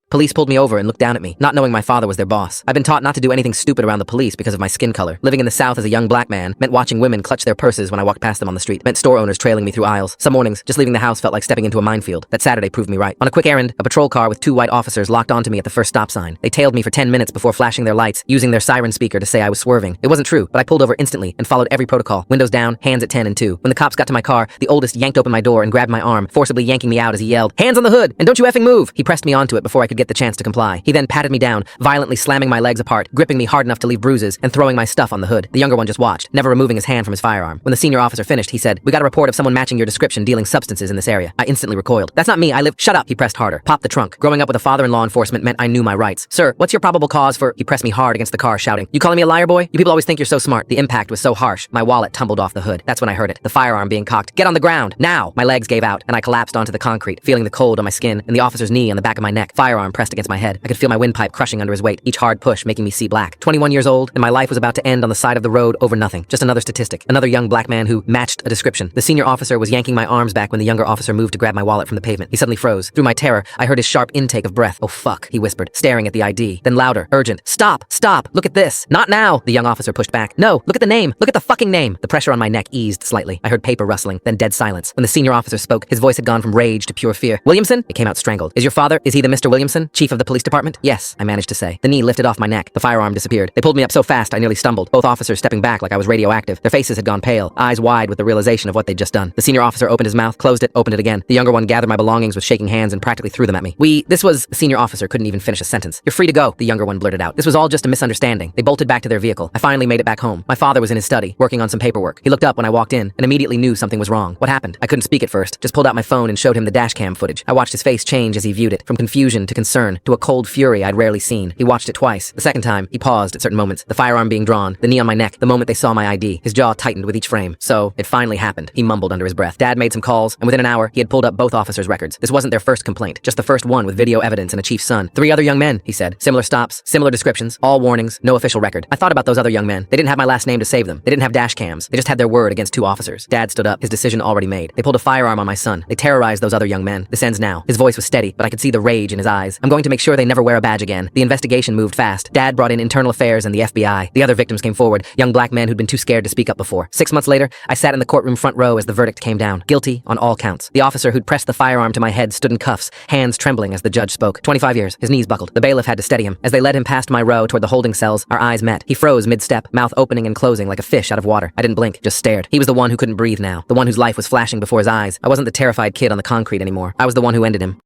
Police pulled me over and looked down at me, not knowing my father was their boss. I've been taught not to do anything stupid around the police because of my skin color. Living in the South as a young black man meant watching women clutch their purses when I walked past them on the street. Meant store owners trailing me through aisles. Some mornings, just leaving the house felt like stepping into a minefield. That Saturday proved me right. On a quick errand, a patrol car with two white officers locked onto me at the first stop sign. They tailed me for 10 minutes before flashing their lights, using their siren speaker to say I was swerving. It wasn't true, but I pulled over instantly and followed every protocol. Windows down, hands at 10 and 2. When the cops got to my car, the oldest yanked open my door and grabbed my arm, forcibly yanking me out as he yelled, "Hands on the hood, and don't you effing move!" He pressed me onto it before I could get the chance to comply. He then patted me down, violently slamming my legs apart, gripping me hard enough to leave bruises, and throwing my stuff on the hood. The younger one just watched, never removing his hand from his firearm. When the senior officer finished, he said, "We got a report of someone matching your description dealing substances in this area." I instantly recoiled. "That's not me, I live—" "Shut up," he pressed harder. Pop the trunk. Growing up with a father in law enforcement meant I knew my rights. "Sir, what's your probable cause for—" He pressed me hard against the car, shouting, "You calling me a liar, boy? You people always think you're so smart." The impact was so harsh, my wallet tumbled off the hood. That's when I heard it, the firearm being cocked. "Get on the ground, now!" My legs gave out, and I collapsed onto the concrete, feeling the cold on my skin and the officer's knee on the back of my neck. Firearm pressed against my head. I could feel my windpipe crushing under his weight, each hard push making me see black. 21 years old, and my life was about to end on the side of the road over nothing. Just another statistic. Another young black man who matched a description. The senior officer was yanking my arms back when the younger officer moved to grab my wallet from the pavement. He suddenly froze. Through my terror, I heard his sharp intake of breath. "Oh fuck," he whispered, staring at the ID. Then louder, urgent, "Stop, stop, look at this." "Not now," the young officer pushed back. "No, look at the name, look at the fucking name." The pressure on my neck eased slightly. I heard paper rustling, then dead silence. When the senior officer spoke, his voice had gone from rage to pure fear. "Williamson?" It came out strangled. "Is your father, is he the Mr. Williamson, chief of the police department?" "Yes," I managed to say. The knee lifted off my neck. The firearm disappeared. They pulled me up so fast I nearly stumbled, both officers stepping back like I was radioactive. Their faces had gone pale, eyes wide with the realization of what they'd just done. The senior officer opened his mouth, closed it, opened it again. The younger one gathered my belongings with shaking hands and practically threw them at me. This was— The senior officer couldn't even finish a sentence. "You're free to go," the younger one blurted out. "This was all just a misunderstanding." They bolted back to their vehicle. I finally made it back home. My father was in his study, working on some paperwork. He looked up when I walked in and immediately knew something was wrong. What happened? I couldn't speak at first, just pulled out my phone and showed him the dashcam footage. I watched his face change as he viewed it, from confusion to concern to a cold fury I'd rarely seen. He watched it twice. The second time, he paused at certain moments, the firearm being drawn, the knee on my neck, the moment they saw my ID. His jaw tightened with each frame. "So, it finally happened," he mumbled under his breath. Dad made some calls, and within an hour, he had pulled up both officers' records. This wasn't their first complaint, just the first one with video evidence and a chief's son. 3 other young men, he said. Similar stops, similar descriptions, all warnings, no official record. I thought about those other young men. They didn't have my last name to save them. They didn't have dash cams. They just had their word against 2 officers. Dad stood up, his decision already made. They pulled a firearm on my son. They terrorized those other young men. This ends now. His voice was steady, but I could see the rage in his eyes. "I'm going to make sure they never wear a badge again." The investigation moved fast. Dad brought in internal affairs and the FBI. The other victims came forward, young black men who'd been too scared to speak up before. 6 months later, I sat in the courtroom front row as the verdict came down. Guilty on all counts. The officer who'd pressed the firearm to my head stood in cuffs, hands trembling as the judge spoke. 25 years. His knees buckled. The bailiff had to steady him. As they led him past my row toward the holding cells, our eyes met. He froze mid-step, mouth opening and closing like a fish out of water. I didn't blink, just stared. He was the one who couldn't breathe now, the one whose life was flashing before his eyes. I wasn't the terrified kid on the concrete anymore. I was the one who ended him.